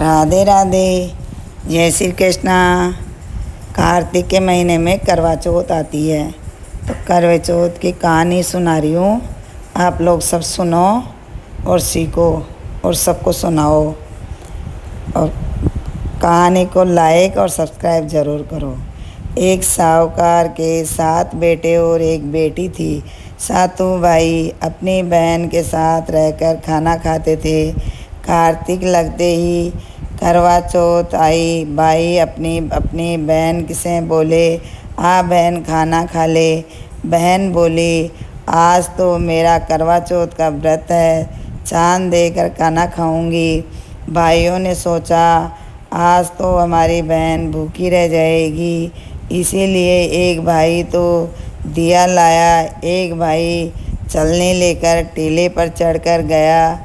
राधे राधे। जय श्री कृष्णा। कार्तिक के महीने में करवा चौथ आती है, तो करवा चौथ की कहानी सुना रही हूँ। आप लोग सब सुनो और सीखो और सबको सुनाओ, और कहानी को लाइक और सब्सक्राइब ज़रूर करो। एक साहूकार के 7 बेटे और एक बेटी थी। सातों भाई अपनी बहन के साथ रहकर खाना खाते थे। कार्तिक लगते ही करवा चौथ आई। भाई अपनी अपनी बहन से बोले, आ बहन खाना खा ले। बहन बोली, आज तो मेरा करवा चौथ का व्रत है, चांद देकर खाना खाऊंगी। भाइयों ने सोचा, आज तो हमारी बहन भूखी रह जाएगी, इसीलिए एक भाई तो दिया लाया। एक भाई चलने लेकर टीले पर चढ़कर गया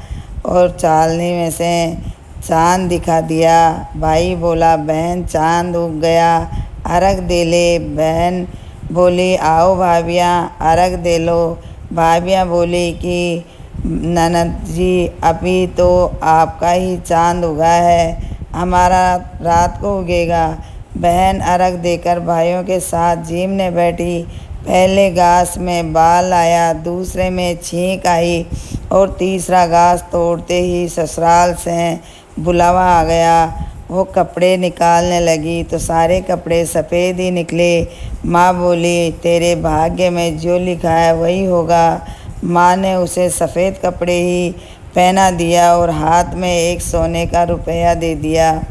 और चालने में से चांद दिखा दिया। भाई बोला, बहन चांद उग गया, अर्घ दे ले। बहन बोली, आओ भाभियाँ अर्घ दे लो। भाभियाँ बोली कि ननद जी, अभी तो आपका ही चांद उगा है, हमारा रात को उगेगा। बहन अर्घ देकर भाइयों के साथ जीमने बैठी। पहले घास में बाल आया, दूसरे में छींक आई और तीसरा घास तोड़ते ही ससुराल से बुलावा आ गया। वो कपड़े निकालने लगी तो सारे कपड़े सफ़ेद ही निकले। माँ बोली, तेरे भाग्य में जो लिखा है वही होगा। माँ ने उसे सफ़ेद कपड़े ही पहना दिया और हाथ में एक सोने का रुपया दे दिया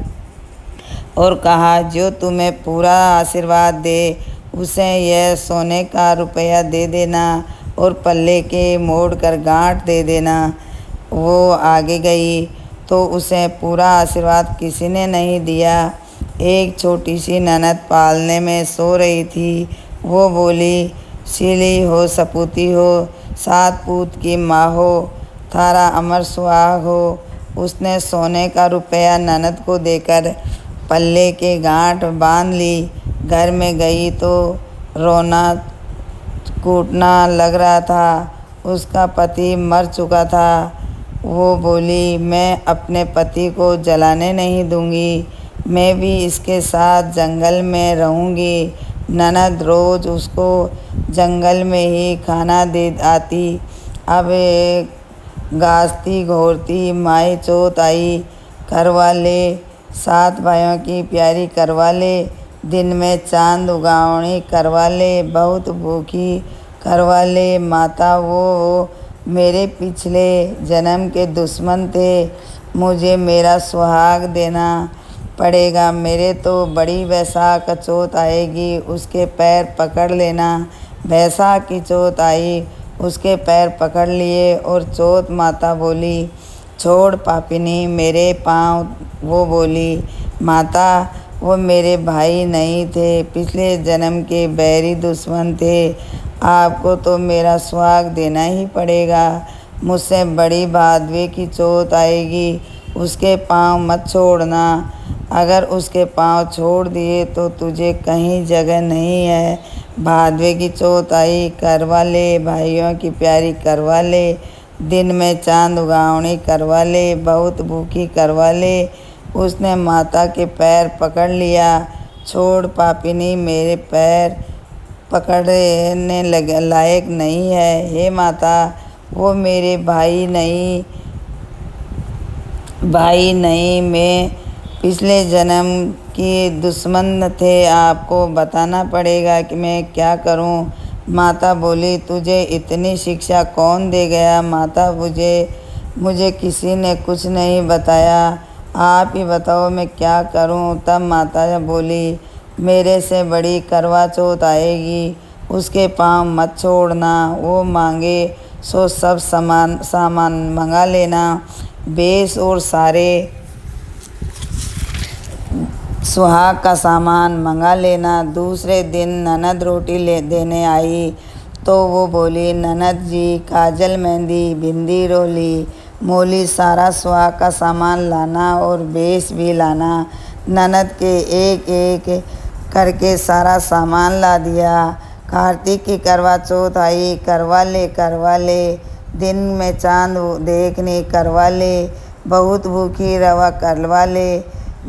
और कहा, जो तुम्हें पूरा आशीर्वाद दे उसे यह सोने का रुपया दे देना और पल्ले के मोड़ कर गांठ दे देना। वो आगे गई तो उसे पूरा आशीर्वाद किसी ने नहीं दिया। एक छोटी सी ननद पालने में सो रही थी। वो बोली, सीली हो सपूती हो, 7 पूत की माँ हो, थारा अमर सुहाग हो। उसने सोने का रुपया ननद को देकर पल्ले के गांठ बांध ली। घर में गई तो रोना कूटना लग रहा था। उसका पति मर चुका था। वो बोली, मैं अपने पति को जलाने नहीं दूंगी, मैं भी इसके साथ जंगल में रहूंगी। ननद रोज़ उसको जंगल में ही खाना दे आती। अब गाजती घोरती माई चौथ आई। करवा ले 7 भाइयों की प्यारी करवा ले, दिन में चांद उगावनी करवा ले, बहुत भूखी करवा ले। माता वो मेरे पिछले जन्म के दुश्मन थे, मुझे मेरा सुहाग देना पड़ेगा। मेरे तो बड़ी वैशाख चौथ आएगी, उसके पैर पकड़ लेना। वैशाख की चौथ आई, उसके पैर पकड़ लिए और चौथ माता बोली, छोड़ पापिनी मेरे पाँव। वो बोली, माता वो मेरे भाई नहीं थे, पिछले जन्म के बैरी दुश्मन थे, आपको तो मेरा सुहाग देना ही पड़ेगा। मुझसे बड़ी भादवे की चौथ आएगी, उसके पाँव मत छोड़ना। अगर उसके पाँव छोड़ दिए तो तुझे कहीं जगह नहीं है। भादवे की चौथ आई, करवा ले भाइयों की प्यारी करवा ले, दिन में चांद उगावनी करवा ले, बहुत भूखी करवा ले। उसने माता के पैर पकड़ लिया। छोड़ पापिनी मेरे पैर पकड़ने लायक नहीं है। हे माता, वो मेरे भाई नहीं, मैं पिछले जन्म की दुश्मन थे। आपको बताना पड़ेगा कि मैं क्या करूं। माता बोली, तुझे इतनी शिक्षा कौन दे गया। माता, मुझे किसी ने कुछ नहीं बताया, आप ही बताओ मैं क्या करूं। तब माता बोली, मेरे से बड़ी करवा चौथ आएगी, उसके पाँव मत छोड़ना। वो मांगे सो सब सामान मंगा लेना, बेस और सारे सुहाग का सामान मंगा लेना। दूसरे दिन ननद रोटी देने आई तो वो बोली, ननद जी काजल मेहंदी बिंदी रोली मोली सारा सुहाग का सामान लाना और बेस भी लाना। ननद के एक एक करके सारा सामान ला दिया। कार्तिक की करवा चौथ आई, करवा ले दिन में चांद देखने करवा ले, बहुत भूखी रवा करवा ले।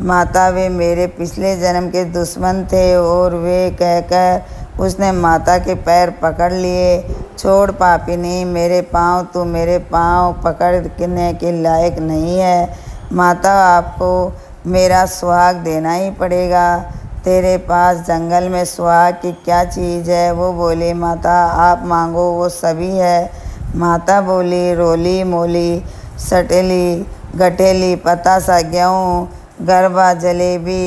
माता वे मेरे पिछले जन्म के दुश्मन थे और वे कहकर उसने माता के पैर पकड़ लिए। छोड़ पापिनी, मेरे पाँव, तू मेरे पाँव पकड़ने के लायक नहीं है। माता, आपको मेरा सुहाग देना ही पड़ेगा। तेरे पास जंगल में सुहाग की क्या चीज़ है? वो बोली, माता आप मांगो वो सभी है। माता बोली, रोली मोली सटेली गठेली पतासा गेहूँ गरबा जलेबी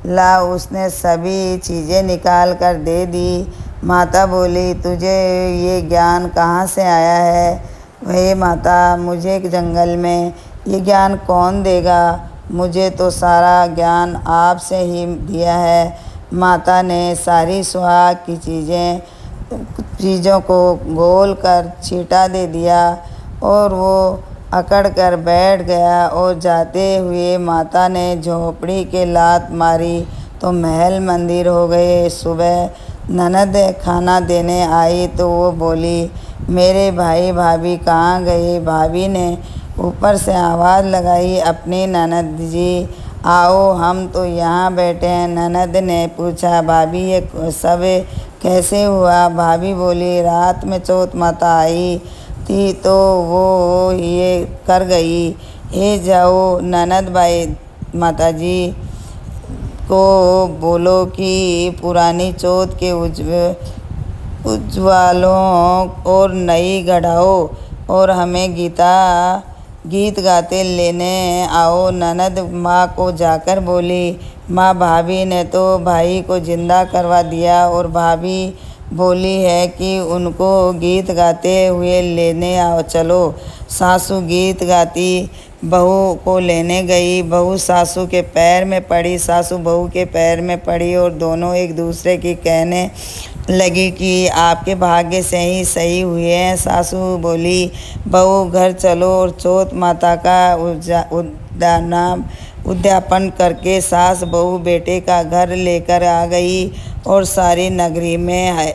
ला। उसने सभी चीज़ें निकाल कर दे दी। माता बोली, तुझे ये ज्ञान कहाँ से आया है? वही माता, मुझे जंगल में ये ज्ञान कौन देगा? मुझे तो सारा ज्ञान आपसे ही दिया है। माता ने सारी सुहाग की चीज़ों को गोल कर छींटा दे दिया और वो अकड़ कर बैठ गया। और जाते हुए माता ने झोपड़ी के लात मारी तो महल मंदिर हो गए। सुबह ननद खाना देने आई तो वो बोली, मेरे भाई भाभी कहाँ गए? भाभी ने ऊपर से आवाज़ लगाई, अपनी ननद जी आओ, हम तो यहाँ बैठे हैं। ननद ने पूछा, भाभी ये सब कैसे हुआ? भाभी बोली, रात में चौथ माता आई थी तो वो ये कर गई। हे जाओ ननद भाई, माता जी को बोलो कि पुरानी चौथ के उज्ज्वलों और नई गढ़ाओ और हमें गीत गाते लेने आओ। ननद माँ को जाकर बोली, माँ भाभी ने तो भाई को जिंदा करवा दिया और भाभी बोली है कि उनको गीत गाते हुए लेने आओ। चलो। सासू गीत गाती बहू को लेने गई। बहू सासू के पैर में पड़ी, सासू बहू के पैर में पड़ी और दोनों एक दूसरे की कहने लगी कि आपके भाग्य से ही सही हुए हैं। सासू बोली, बहू घर चलो। और चौथ माता का उद्यापन करके सास बहू बेटे का घर लेकर आ गई और सारी नगरी में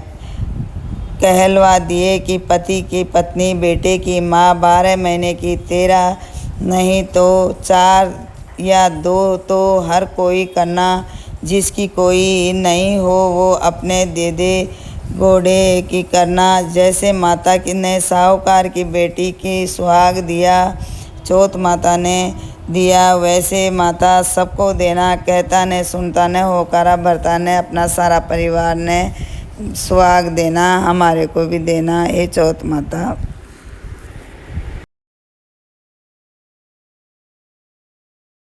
कहलवा दिए कि पति की पत्नी बेटे की माँ 12 महीने की, 13 नहीं तो 4 या 2 तो हर कोई करना। जिसकी कोई नहीं हो वो अपने दे घोड़े की करना। जैसे माता ने साहूकार की बेटी की सुहाग दिया, चौथ माता ने दिया, वैसे माता सबको देना। कहता ने सुनता ने होकारा भरता ने अपना सारा परिवार ने सुहाग देना, हमारे को भी देना। ये चौथ माता।